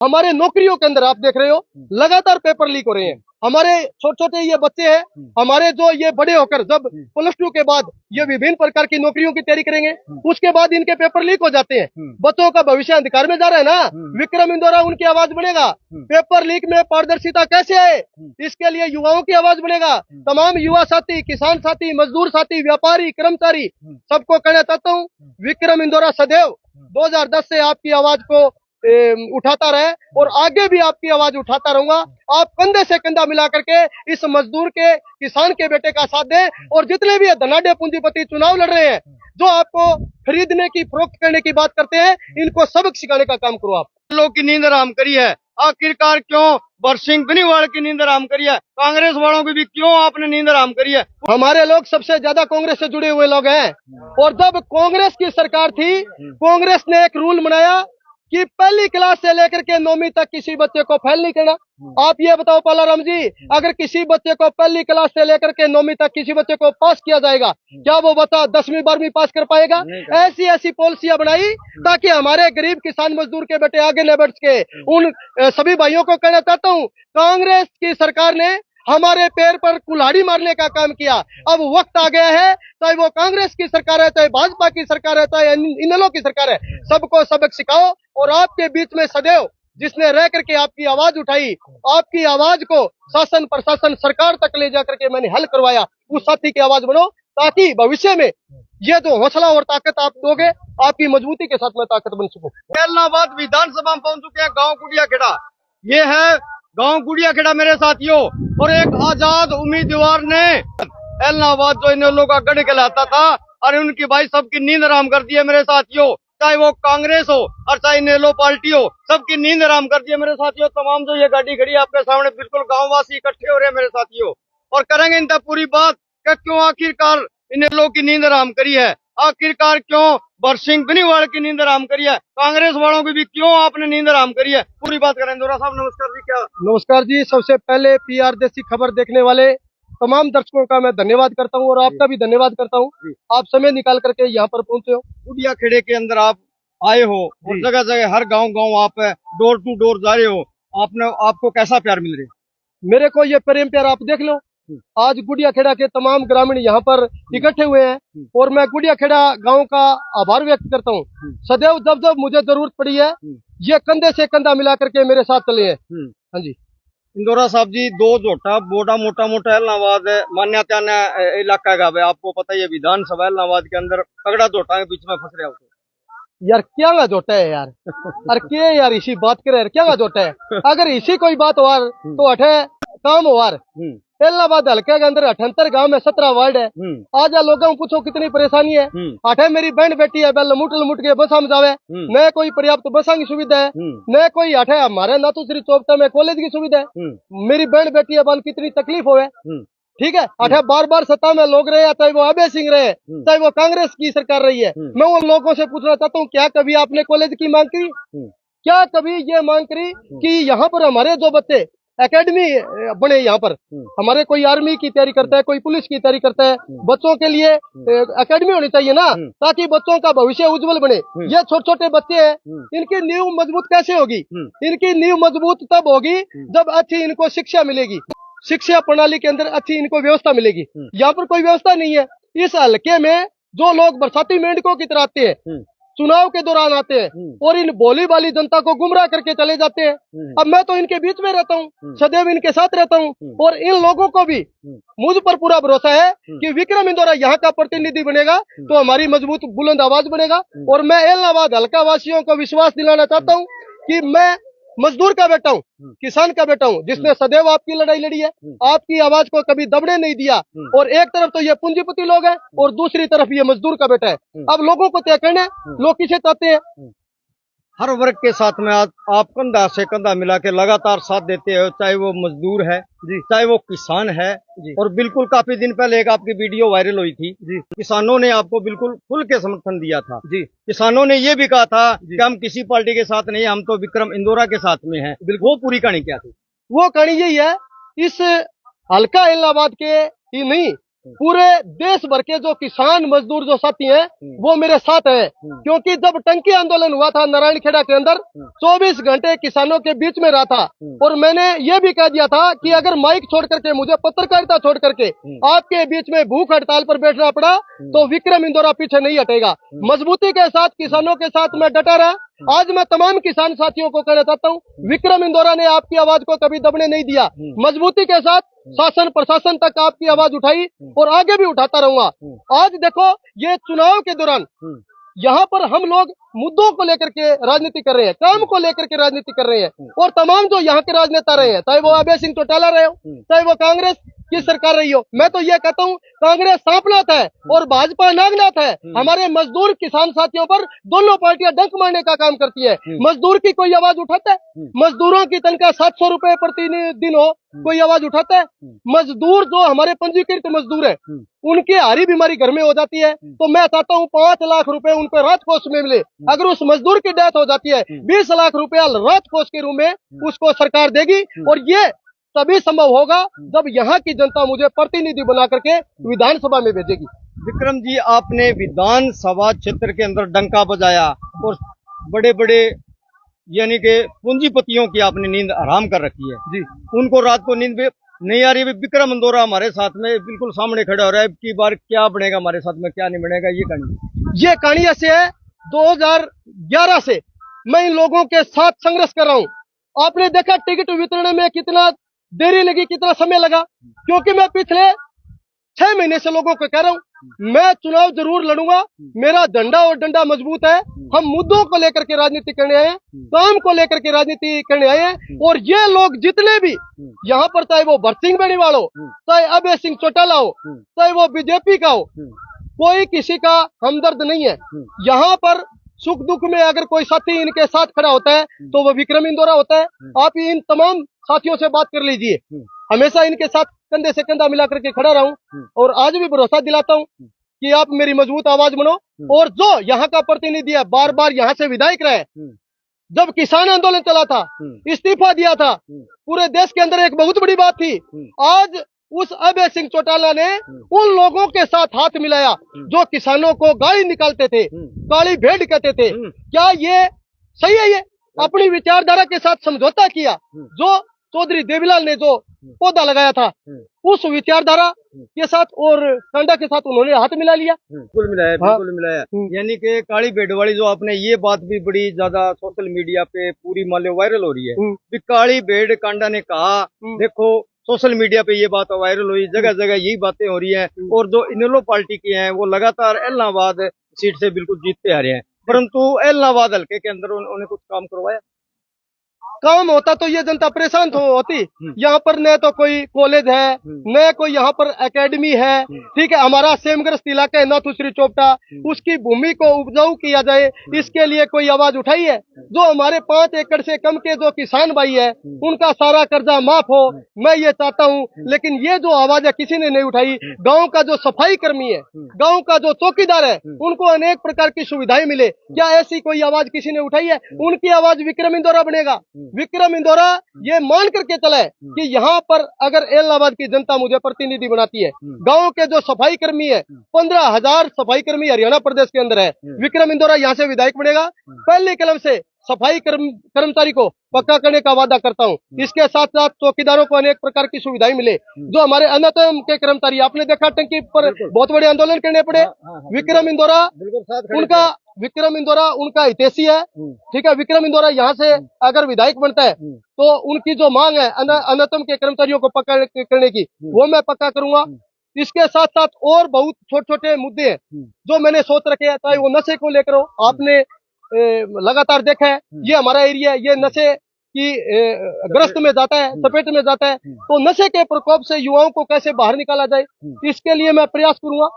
हमारे नौकरियों के अंदर आप देख रहे हो लगातार पेपर लीक हो रहे हैं। हमारे छोटे छोटे ये बच्चे हैं, हमारे जो ये बड़े होकर जब +2 के बाद ये विभिन्न प्रकार की नौकरियों की तैयारी करेंगे, उसके बाद इनके पेपर लीक हो जाते हैं। बच्चों का भविष्य अंधकार में जा रहा है ना। विक्रम इंदौरा उनकी आवाज बनेगा। पेपर लीक में पारदर्शिता कैसे आए, इसके लिए युवाओं की आवाज बनेगा। तमाम युवा साथी, किसान साथी, मजदूर साथी, व्यापारी, कर्मचारी, सबको कहना चाहता हूँ, विक्रम इंदौरा सदैव 2010 से आपकी आवाज को उठाता रहे और आगे भी आपकी आवाज उठाता रहूंगा। आप कंधे से कंधा मिला करके इस मजदूर के, किसान के बेटे का साथ दें। और जितने भी धनाढ़ पूंजीपति चुनाव लड़ रहे हैं, जो आपको खरीदने की, फरोख्त करने की बात करते हैं, इनको सबक सिखाने का काम करो। आप लोग की नींद हराम करी है, आखिरकार क्यों बरसिंह बेनीवाल की नींद हराम करी है, कांग्रेस वालों की भी क्यों आपने नींद हराम करी है? हमारे लोग सबसे ज्यादा कांग्रेस से जुड़े हुए लोग हैं। और जब कांग्रेस की सरकार थी, कांग्रेस ने एक रूल बनाया कि पहली क्लास से लेकर के 9वीं तक किसी बच्चे को फेल नहीं करना। आप ये बताओ पालाराम जी, अगर किसी बच्चे को पहली क्लास से लेकर के 9वीं तक किसी बच्चे को पास किया जाएगा, क्या वो बच्चा 10वीं 12वीं पास कर पाएगा? ऐसी ऐसी पॉलिसियां बनाई ताकि हमारे गरीब किसान मजदूर के बेटे आगे न बढ़ सके। उन सभी भाइयों को कहना चाहता हूँ, कांग्रेस की सरकार ने हमारे पैर पर कुल्हाड़ी मारने का काम किया। अब वक्त आ गया है, चाहे वो कांग्रेस की सरकार है, चाहे भाजपा की सरकार है, चाहे इनेलो की सरकार है, सबको सबक सिखाओ। और आपके बीच में सदैव जिसने रह करके आपकी आवाज उठाई, आपकी आवाज को शासन प्रशासन सरकार तक ले जाकर के मैंने हल करवाया, उस साथी की आवाज बनो, ताकि भविष्य में ये जो हौसला और ताकत आप दोगे, आपकी मजबूती के साथ मैं ताकत बन सकूं। एलनाबाद विधानसभा में पहुंच चुके हैं, गांव गुड़िया खेड़ा। ये है गांव गुड़िया खेड़ा मेरे साथियों। और एक आजाद उम्मीदवार ने एलनाबाद जो इन लोगों का गढ़ कहलाता था, और उनकी भाई सबकी नींद हराम कर दी है मेरे साथियों। चाहे वो कांग्रेस हो और चाहे नेलो पार्टी हो, सबकी नींद हराम कर दी है मेरे साथियों। तमाम जो ये गाड़ी खड़ी है आपके सामने, बिल्कुल गांववासी इकट्ठे हो रहे हैं मेरे साथियों, और करेंगे इन तक पूरी बात कि क्यों आखिरकार इन लोगों की नींद हराम करी है, आखिरकार क्यों बरसिंह बेनीवाल की नींद हराम करी है, कांग्रेस वालों की भी क्यों आपने नींद हराम करी है, पूरी बात करें। इंदौरा साहब नमस्कार जी। क्या नमस्कार जी। सबसे पहले PR देसी खबर देखने वाले तमाम दर्शकों का मैं धन्यवाद करता हूं और आपका भी धन्यवाद करता हूं। आप समय निकाल करके यहाँ पर पहुंचे हो। गुड़िया खेड़े के अंदर आप आए हो और जगह जगह हर गांव आप डोर टू डोर जा रहे हो, आपको कैसा प्यार मिल रहा है? मेरे को ये प्रेम प्यार आप देख लो। आज गुड़िया खेड़ा के तमाम ग्रामीण यहाँ पर इकट्ठे हुए हैं और मैं गुड़िया खेड़ा गांव का आभार व्यक्त करता हूँ। सदैव जब जब मुझे जरूरत पड़ी है, ये कंधे से कंधा मिला करके मेरे साथ चले हैं। हाँ जी। इंदौरा साहब जी, दो जोटा बोटा मोटा मोटा एलनाबाद मान्यता इलाका का है, आपको पता ही है। विधानसभा एलनाबाद के अंदर तगड़ा जोटा के बीच में फंस रहा हो यार, क्या ना जोटा है यार। अरे के यार इसी बात करे यार, क्या ना जोटा है। अगर इसी कोई बात हुआ तो अठे काम हुआ। एलनाबाद हल्के के अंदर 78 गांव में 17 वार्ड है। आज लोगों को पूछो कितनी परेशानी है। अठे मेरी बहन बेटी है, लमुट लमुट के बसा में जावे, न कोई पर्याप्त बसा की सुविधा है, न कोई अठे हमारे नाथूश्री चौपटा में कॉलेज की सुविधा है। मेरी बहन बेटी है, बन कितनी तकलीफ होवे। ठीक है, अठे बार बार सत्ता में लोग रहे, चाहे वो अभय सिंह रहे, चाहे वो कांग्रेस की सरकार रही है। मैं उन लोगों से पूछना चाहता हूँ, क्या कभी आपने कॉलेज की मांग करी? क्या कभी ये मांग करी कि यहाँ पर हमारे जो बच्चे एकेडमी बने, यहाँ पर हमारे कोई आर्मी की तैयारी करता है, कोई पुलिस की तैयारी करता है, बच्चों के लिए एकेडमी होनी चाहिए ना, ताकि बच्चों का भविष्य उज्जवल बने। ये छोटे छोटे बच्चे हैं, इनकी नींव मजबूत कैसे होगी? इनकी नींव मजबूत तब होगी जब अच्छी इनको शिक्षा मिलेगी, शिक्षा प्रणाली के अंदर अच्छी इनको व्यवस्था मिलेगी। यहाँ पर कोई व्यवस्था नहीं है। इस हल्के में जो लोग बरसाती मेंढकों की तरह आते हैं, चुनाव के दौरान आते हैं और इन भोली भाली जनता को गुमराह करके चले जाते हैं। अब मैं तो इनके बीच में रहता हूँ, सदैव इनके साथ रहता हूँ, और इन लोगों को भी मुझ पर पूरा भरोसा है कि विक्रम इंदौरा यहाँ का प्रतिनिधि बनेगा तो हमारी मजबूत बुलंद आवाज बनेगा। और मैं एलनाबाद हल्का वासियों को विश्वास दिलाना चाहता हूँ कि मैं मजदूर का बेटा हूँ, किसान का बेटा हूँ, जिसने सदैव आपकी लड़ाई लड़ी है, आपकी आवाज को कभी दबने नहीं दिया। और एक तरफ तो ये पूंजीपति लोग हैं और दूसरी तरफ ये मजदूर का बेटा है। अब लोगों को तय करना है, लोग किसे चाहते हैं। हर वर्ग के साथ में आप कंधा से कंधा मिला के लगातार साथ देते हो, चाहे वो मजदूर है जी, चाहे वो किसान है जी। और बिल्कुल काफी दिन पहले एक आपकी वीडियो वायरल हुई थी जी, किसानों ने आपको बिल्कुल खुल के समर्थन दिया था जी। किसानों ने ये भी कहा था कि हम किसी पार्टी के साथ नहीं, हम तो विक्रम इंदौरा के साथ में हैं। वो पूरी कहानी क्या थी? वो कहानी यही है, इस हल्का एलनाबाद के ही नहीं, पूरे देश भर के जो किसान मजदूर जो साथी हैं वो मेरे साथ हैं, क्योंकि जब टंकी आंदोलन हुआ था नारायणखेड़ा के अंदर 24 घंटे किसानों के बीच में रहा था, और मैंने ये भी कह दिया था कि अगर माइक छोड़ करके, मुझे पत्रकारिता छोड़ करके आपके बीच में भूख हड़ताल पर बैठना पड़ा तो विक्रम इंदौरा पीछे नहीं हटेगा। मजबूती के साथ किसानों के साथ मैं डटा रहा। आज मैं तमाम किसान साथियों को कहना चाहता हूँ, विक्रम इंदौरा ने आपकी आवाज को कभी दबने नहीं दिया। मजबूती के साथ शासन प्रशासन तक आपकी आवाज उठाई और आगे भी उठाता रहूंगा। आज देखो, ये चुनाव के दौरान यहाँ पर हम लोग मुद्दों को लेकर के राजनीति कर रहे हैं, काम को लेकर के राजनीति कर रहे हैं, और तमाम जो यहाँ के राजनेता रहे हैं, चाहे वो अभय सिंह चौटाला रहे हो, चाहे वो कांग्रेस की सरकार रही हो, मैं तो ये कहता हूँ कांग्रेस सांपनाथ है और भाजपा नागनाथ है। हमारे मजदूर किसान साथियों पर दोनों पार्टियां डंक मारने का काम करती है। मजदूर की कोई आवाज उठाता है? मजदूरों की तनख्वाह 700 रुपए प्रति दिन हो, कोई आवाज उठाता है? मजदूर जो हमारे पंजीकृत मजदूर है, उनकी हारी बीमारी घर में हो जाती है, तो मैं चाहता हूँ 5 लाख रुपए उनको राहत कोष में मिले। अगर उस मजदूर की डेथ हो जाती है, 20 लाख रुपया राहत कोष के रूप में उसको सरकार देगी, और ये तभी संभव होगा जब यहाँ की जनता मुझे प्रतिनिधि बना करके विधानसभा में भेजेगी। विक्रम जी, आपने विधानसभा क्षेत्र के अंदर डंका बजाया और बड़े बड़े यानी कि पूंजीपतियों की आपने नींद हराम कर रखी है जी। उनको रात को नींद भी नहीं आ रही। विक्रम इंदौरा हमारे साथ में बिल्कुल सामने खड़ा हो रहा है कि बार क्या बनेगा हमारे साथ में, क्या नहीं बनेगा। ये कहानी ऐसे है, 2011 से मैं इन लोगों के साथ संघर्ष कर रहा हूँ। आपने देखा टिकट वितरण में कितना देरी लगी, कितना समय लगा, क्योंकि मैं पिछले 6 महीने से लोगों को कह रहा हूँ मैं चुनाव जरूर लड़ूंगा, मेरा झंडा और डंडा मजबूत है। हम मुद्दों को लेकर के राजनीति करने आए हैं, काम को लेकर के राजनीति करने आए हैं, और ये लोग जितने भी यहाँ पर, चाहे वो भरत सिंह बेनीवाल हो, चाहे अभय सिंह चौटाला हो, चाहे वो बीजेपी का हो, कोई किसी का हमदर्द नहीं है। यहाँ पर सुख दुख में अगर कोई साथी इनके साथ खड़ा होता है तो वो विक्रम इंदौरा होता है। आप इन तमाम साथियों से बात कर लीजिए, हमेशा इनके साथ कंधे से कंधा मिला करके खड़ा रहूं, और आज भी भरोसा दिलाता हूं कि आप मेरी मजबूत आवाज बनो। और जो यहाँ का प्रतिनिधि है, बार बार यहाँ से विधायक रहे, जब किसान आंदोलन चला था, इस्तीफा दिया था, पूरे देश के अंदर एक बहुत बड़ी बात थी। आज उस अभय सिंह चौटाला ने उन लोगों के साथ हाथ मिलाया जो किसानों को गाली निकालते थे, काली भेड़ कहते थे। क्या ये सही है? ये अपनी विचारधारा के साथ समझौता किया। जो चौधरी देवीलाल ने जो पौधा लगाया था, उस विचारधारा के साथ और कांडा के साथ उन्होंने हाथ मिला लिया। बिल्कुल मिलाया, बिल्कुल मिलाया। यानी कि काली भेड़ वाली जो आपने ये बात भी बड़ी ज्यादा सोशल मीडिया पे पूरी मान लो वायरल हो रही है कि काली भेड़ कांडा ने कहा। देखो सोशल मीडिया पे ये बात वायरल हुई, जगह जगह यही बातें हो रही हैं, और जो इनेलो पार्टी के हैं वो लगातार इलाहाबाद सीट से बिल्कुल जीतते आ रहे हैं, परंतु इलाहाबाद हल्के के अंदर उन्होंने कुछ काम करवाया। काम होता तो ये जनता परेशान होती। यहाँ पर न तो कोई कॉलेज है, न कोई यहाँ पर एकेडमी है। ठीक है, हमारा सेमग्रस्त इलाका है नाथुश्री चोपटा, उसकी भूमि को उपजाऊ किया जाए, इसके लिए कोई आवाज उठाई है? जो हमारे 5 एकड़ से कम के जो किसान भाई है, उनका सारा कर्जा माफ हो, मैं ये चाहता हूँ। लेकिन ये जो आवाज है किसी ने नहीं उठाई। गाँव का जो सफाई कर्मी है, गाँव का जो चौकीदार है, उनको अनेक प्रकार की सुविधाएं मिले, क्या ऐसी कोई आवाज किसी ने उठाई है? उनकी आवाज विक्रम इंदौरा बनेगा। विक्रम इंदौरा ये मान करके चला है कि यहाँ पर अगर इलाहाबाद की जनता मुझे प्रतिनिधि बनाती है, गांव के जो सफाई कर्मी है, 15,000 सफाई कर्मी हरियाणा प्रदेश के अंदर है, विक्रम इंदौरा यहाँ से विधायक बनेगा। पहले कलम से सफाई कर्मचारी को पक्का करने का वादा करता हूँ। इसके साथ साथ चौकीदारों को अनेक प्रकार की सुविधाएं मिले। जो हमारे अन्नतम के कर्मचारी, आपने देखा टंकी पर बहुत बड़े आंदोलन करने पड़े, विक्रम इंदौरा उनका हितैषी है। ठीक है, विक्रम इंदौरा यहाँ से अगर विधायक बनता है तो उनकी जो मांग है अन्नतम के कर्मचारियों को पक्का करने की, वो मैं पक्का करूंगा। इसके साथ साथ और बहुत छोटे छोटे मुद्दे हैं जो मैंने सोच रखे हैं, चाहे वो नशे को लेकर हो। आपने लगातार देखा है, ये हमारा एरिया ये नशे की ग्रस्त में जाता है, चपेट में जाता है। तो नशे के प्रकोप से युवाओं को कैसे बाहर निकाला जाए, इसके लिए मैं प्रयास करूंगा।